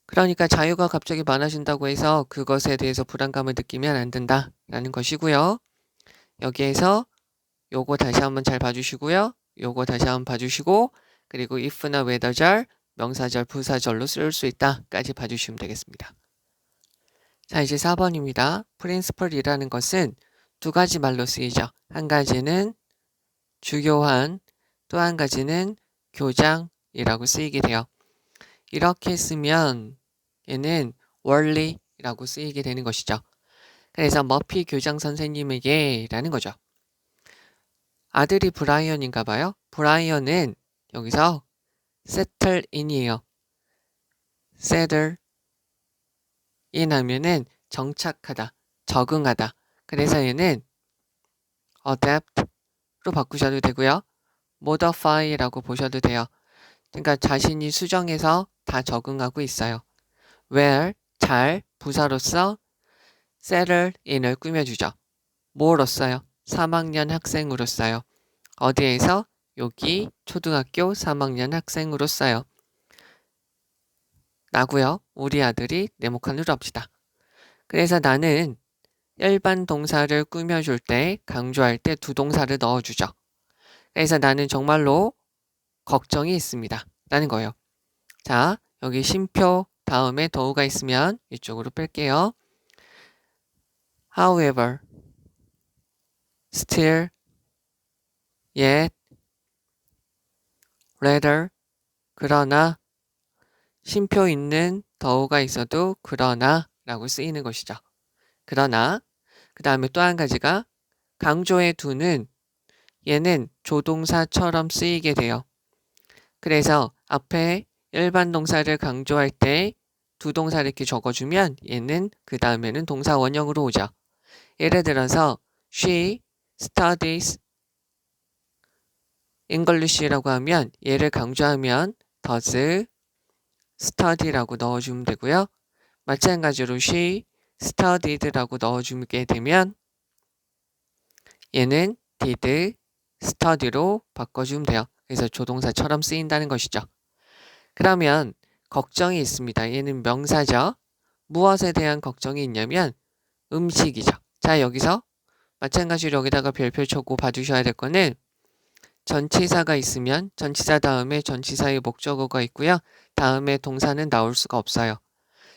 그러니까 자유가 갑자기 많아진다고 해서 그것에 대해서 불안감을 느끼면 안 된다라는 것이고요. 여기에서 요거 다시 한번 잘 봐주시고요. 요거 다시 한번 봐주시고 그리고 if나 whether절, 명사절, 부사절로 쓸 수 있다까지 봐주시면 되겠습니다. 자, 이제 4번입니다. principle이라는 것은 두 가지 말로 쓰이죠. 한 가지는 주요한, 또 한 가지는 교장이라고 쓰이게 돼요. 이렇게 쓰면 얘는 원리라고 쓰이게 되는 것이죠. 그래서 머피 교장 선생님에게 라는 거죠. 아들이 브라이언인가 봐요. 브라이언은 여기서 settle in이에요. settle in 하면은 정착하다, 적응하다. 그래서 얘는 adapt로 바꾸셔도 되고요. modify라고 보셔도 돼요. 그러니까 자신이 수정해서 다 적응하고 있어요. where, 잘, 부사로서 settle in을 꾸며주죠. 뭐로써요? 3학년 학생으로써요. 어디에서? 여기 초등학교 3학년 학생으로써요. 나고요. 우리 아들이 네모칸으로 합시다. 그래서 나는 일반 동사를 꾸며줄 때, 강조할 때 두 동사를 넣어주죠. 그래서 나는 정말로 걱정이 있습니다. 라는 거예요. 자, 여기 쉼표 다음에 더우가 있으면 이쪽으로 뺄게요. However, still, yet, rather, 그러나, 쉼표 있는 더우가 있어도 그러나 라고 쓰이는 것이죠. 그러나 그 다음에 또 한 가지가 강조의 두는 얘는 조동사처럼 쓰이게 돼요. 그래서 앞에 일반 동사를 강조할 때 두 동사를 이렇게 적어주면 얘는 그 다음에는 동사 원형으로 오죠. 예를 들어서 she studies English라고 하면 얘를 강조하면 does study라고 넣어주면 되고요. 마찬가지로 she studied라고 넣어주게 되면 얘는 did study로 바꿔주면 돼요. 그래서 조동사처럼 쓰인다는 것이죠. 그러면 걱정이 있습니다. 얘는 명사죠. 무엇에 대한 걱정이 있냐면 음식이죠. 자, 여기서 마찬가지로 여기다가 별표 쳐고 봐주셔야 될 거는 전치사가 있으면 전치사 다음에 전치사의 목적어가 있고요. 다음에 동사는 나올 수가 없어요.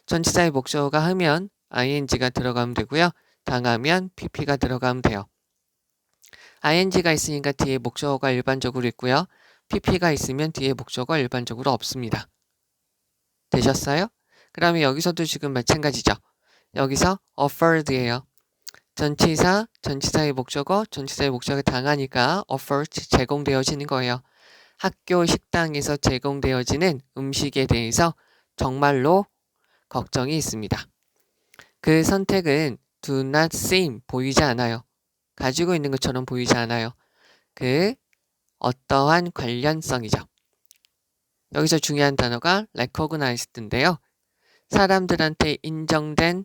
전치사의 목적어가 하면 ing가 들어가면 되고요. 당하면 pp가 들어가면 돼요. ing가 있으니까 뒤에 목적어가 일반적으로 있고요. pp가 있으면 뒤에 목적어가 일반적으로 없습니다. 되셨어요? 그러면 여기서도 지금 마찬가지죠. 여기서 offered예요. 전치사, 전치사의 목적어, 전치사의 목적어가 당하니까 offered 제공되어지는 거예요. 학교 식당에서 제공되어지는 음식에 대해서 정말로 걱정이 있습니다. 그 선택은 do not seem, 보이지 않아요. 가지고 있는 것처럼 보이지 않아요. 그 어떠한 관련성이죠. 여기서 중요한 단어가 recognized인데요. 사람들한테 인정된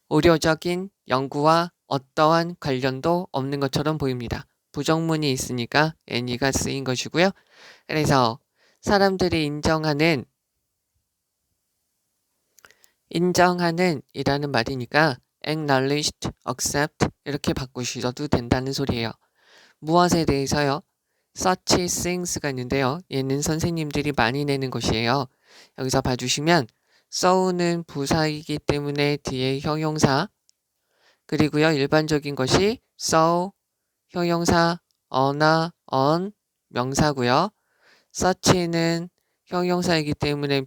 의료적인 연구와 어떠한 관련도 없는 것처럼 보입니다. 부정문이 있으니까 any가 쓰인 것이고요. 그래서 사람들이 인정하는 이라는 말이니까 acknowledged, accept 이렇게 바꾸셔도 된다는 소리예요. 무엇에 대해서요? such things가 있는데요. 얘는 선생님들이 많이 내는 것이에요. 여기서 봐주시면 so는 부사이기 때문에 뒤에 형용사 그리고요 일반적인 것이 so, 형용사, 어나, on 명사고요. such는 형용사이기 때문에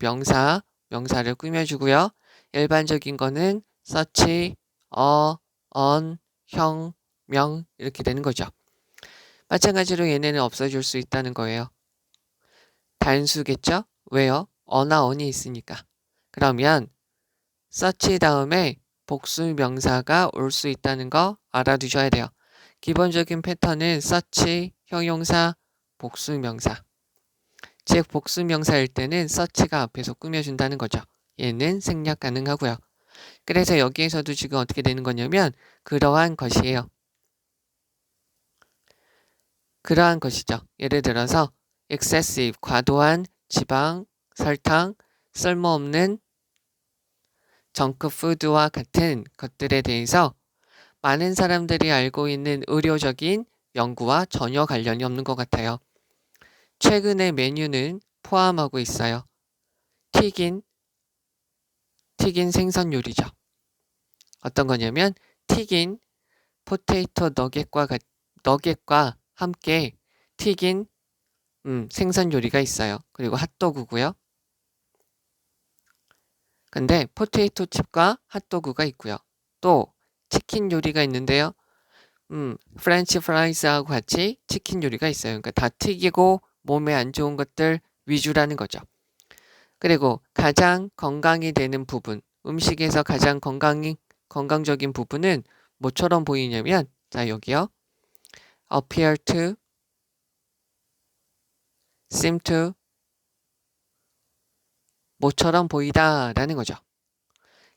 명사를 꾸며주고요. 일반적인 거는 such, on, 형, 명 이렇게 되는 거죠. 마찬가지로 얘네는 없어질 수 있다는 거예요. 단수겠죠? 왜요? 어나 on이 있으니까. 그러면 such 다음에 복수 명사가 올 수 있다는 거 알아두셔야 돼요. 기본적인 패턴은 such, 형용사, 복수 명사. 즉 복수 명사일 때는 such가 앞에서 꾸며준다는 거죠. 얘는 생략 가능하고요. 그래서 여기에서도 지금 어떻게 되는 거냐면 그러한 것이에요. 그러한 것이죠. 예를 들어서 excessive, 과도한 지방, 설탕, 쓸모없는 정크푸드와 같은 것들에 대해서 많은 사람들이 알고 있는 의료적인 연구와 전혀 관련이 없는 것 같아요. 최근의 메뉴는 포함하고 있어요. 튀긴 생선 요리죠. 어떤 거냐면 튀긴 포테이토 너겟과 함께 튀긴 생선 요리가 있어요. 그리고 핫도그고요. 근데 포테이토 칩과 핫도그가 있고요. 또 치킨 요리가 있는데요. 프렌치 프라이즈하고 같이 치킨 요리가 있어요. 그러니까 다 튀기고 몸에 안 좋은 것들 위주라는 거죠. 그리고 가장 건강이 되는 부분, 음식에서 가장 건강적인 부분은 뭐처럼 보이냐면, 자, 여기요. appear to, seem to, 뭐처럼 보이다 라는 거죠.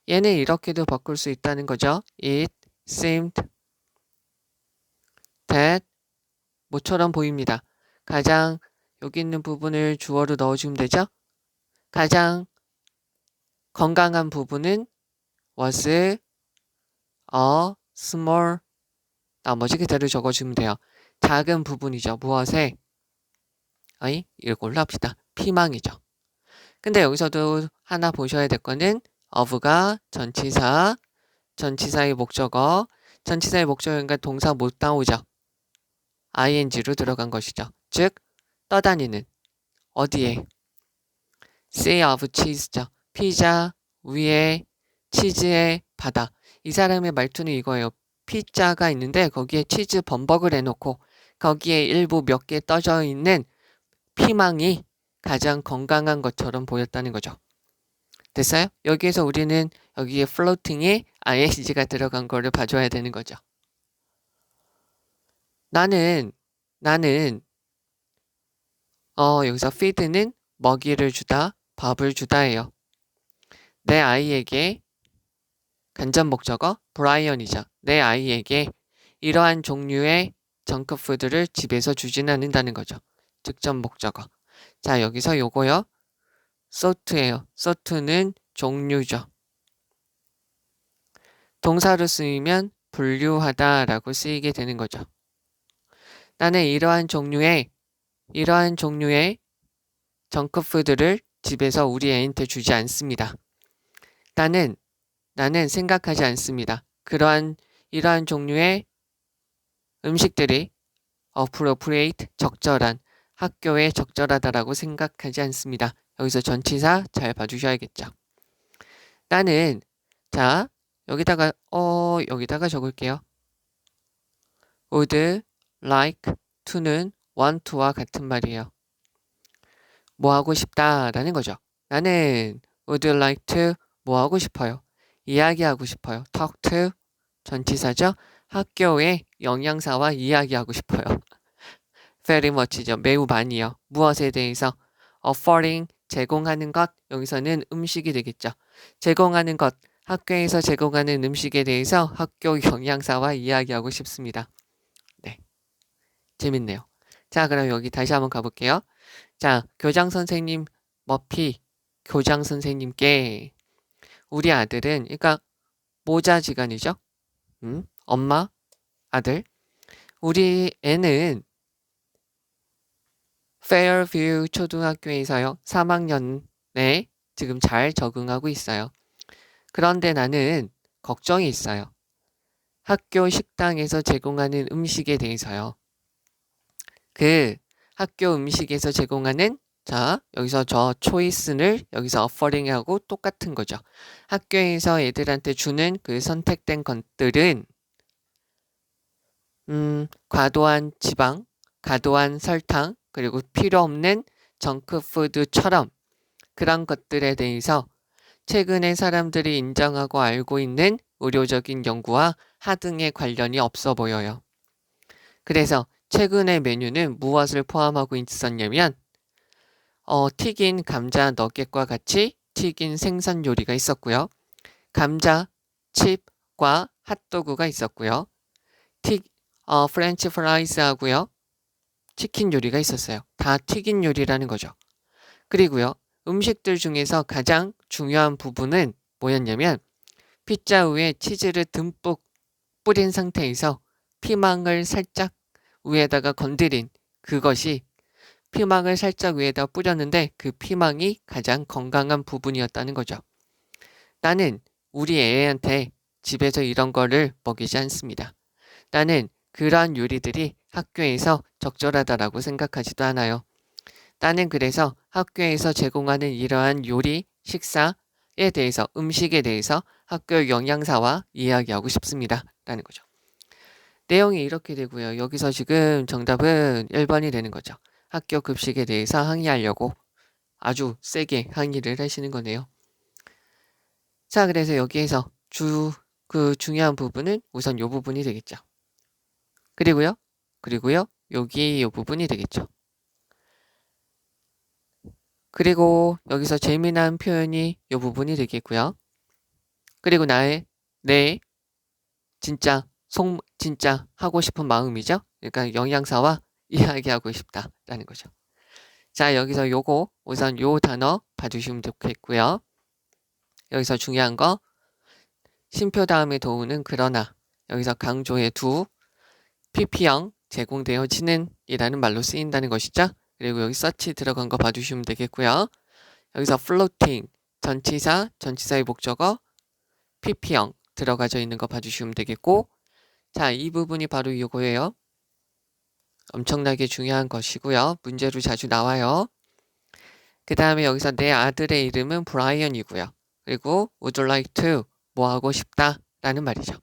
얘는 이렇게도 바꿀 수 있다는 거죠. It seemed that, 뭐처럼 보입니다. 가장 여기 있는 부분을 주어로 넣어주면 되죠. 가장 건강한 부분은 was a small, 나머지 그대로 적어주면 돼요. 작은 부분이죠. 무엇에? 이걸로 합시다. 피망이죠. 근데 여기서도 하나 보셔야 될 거는 of가 전치사의 목적어, 전치사의 목적어니까 동사 못 나오죠. ing로 들어간 것이죠. 즉 떠다니는, 어디에? sea of cheese죠. 피자 위에 치즈의 바다. 이 사람의 말투는 이거예요. 피자가 있는데 거기에 치즈 범벅을 해놓고 거기에 일부 몇 개 떠져 있는 피망이 가장 건강한 것처럼 보였다는 거죠. 됐어요? 여기에서 우리는 여기에 floating에 ing가 들어간 거를 봐줘야 되는 거죠. 나는 여기서 feed는 먹이를 주다, 밥을 주다예요. 내 아이에게 간접 목적어 브라이언이죠. 내 아이에게 이러한 종류의 정크푸드를 집에서 주진 않는다는 거죠. 직접 목적어. 자, 여기서 요거요. sort예요. sort는 종류죠. 동사로 쓰이면 분류하다라고 쓰이게 되는 거죠. 나는 이러한 종류의 정크푸드를 집에서 우리 애한테 주지 않습니다. 나는 생각하지 않습니다. 이러한 종류의 음식들이 appropriate, 적절한, 학교에 적절하다라고 생각하지 않습니다. 여기서 전치사 잘 봐주셔야겠죠. 나는, 자, 여기다가 적을게요. would like to는 want to와 같은 말이에요. 뭐 하고 싶다라는 거죠. 나는 would like to 뭐 하고 싶어요? 이야기하고 싶어요. talk to 전치사죠. 학교의 영양사와 이야기하고 싶어요. very much죠. 매우 많이요. 무엇에 대해서? offering 제공하는 것. 여기서는 음식이 되겠죠. 제공하는 것. 학교에서 제공하는 음식에 대해서 학교 영양사와 이야기하고 싶습니다. 네. 재밌네요. 자, 그럼 여기 다시 한번 가볼게요. 자, 교장 선생님 머피 교장 선생님께 우리 아들은 그러니까 모자지간이죠. 엄마, 아들. 우리 애는 페어뷰 초등학교에서요. 3학년에 지금 잘 적응하고 있어요. 그런데 나는 걱정이 있어요. 학교 식당에서 제공하는 음식에 대해서요. 그 학교 음식에서 제공하는 자, 여기서 저 초이스를 여기서 offering하고 똑같은 거죠. 학교에서 애들한테 주는 그 선택된 것들은 과도한 지방, 과도한 설탕, 그리고 필요 없는 정크푸드처럼 그런 것들에 대해서 최근에 사람들이 인정하고 알고 있는 의료적인 연구와 하등의 관련이 없어 보여요. 그래서 최근의 메뉴는 무엇을 포함하고 있었냐면 튀긴 감자 너겟과 같이 튀긴 생선 요리가 있었고요. 감자 칩과 핫도그가 있었고요. 프렌치 프라이스 하고요. 치킨 요리가 있었어요. 다 튀긴 요리라는 거죠. 그리고요. 음식들 중에서 가장 중요한 부분은 뭐였냐면 피자 위에 치즈를 듬뿍 뿌린 상태에서 피망을 살짝 위에다가 건드린 그것이 피망을 살짝 위에다 뿌렸는데 그 피망이 가장 건강한 부분이었다는 거죠. 나는 우리 애한테 집에서 이런 거를 먹이지 않습니다. 나는 그러한 요리들이 학교에서 적절하다라고 생각하지도 않아요. 나는 그래서 학교에서 제공하는 이러한 요리, 식사에 대해서, 음식에 대해서 학교 영양사와 이야기하고 싶습니다. 라는 거죠. 내용이 이렇게 되고요. 여기서 지금 정답은 1번이 되는 거죠. 학교 급식에 대해서 항의하려고 아주 세게 항의를 하시는 거네요. 자, 그래서 여기에서 중요한 부분은 우선 요 부분이 되겠죠. 그리고요, 여기 요 부분이 되겠죠. 그리고 여기서 재미난 표현이 요 부분이 되겠고요. 그리고 내 진짜 하고 싶은 마음이죠. 그러니까 영양사와 이야기하고 싶다라는 거죠. 자, 여기서 요거 우선 요 단어 봐주시면 좋겠고요. 여기서 중요한 거 심표 다음에 도우는 그러나 여기서 강조의 두 PP형 제공되어지는 이라는 말로 쓰인다는 것이죠. 그리고 여기 서치 들어간 거 봐주시면 되겠고요. 여기서 floating 전치사의 목적어 PP형 들어가져 있는 거 봐주시면 되겠고 자, 이 부분이 바로 이거예요. 엄청나게 중요한 것이고요. 문제로 자주 나와요. 그 다음에 여기서 내 아들의 이름은 브라이언이고요. 그리고 would you like to 뭐 하고 싶다 라는 말이죠.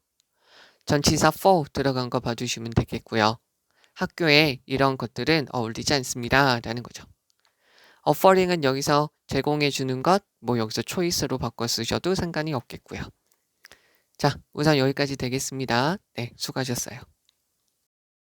전치사 for 들어간 거 봐주시면 되겠고요. 학교에 이런 것들은 어울리지 않습니다 라는 거죠. offering은 여기서 제공해 주는 것, 뭐 여기서 choice로 바꿔 쓰셔도 상관이 없겠고요. 자, 우선 여기까지 되겠습니다. 네, 수고하셨어요.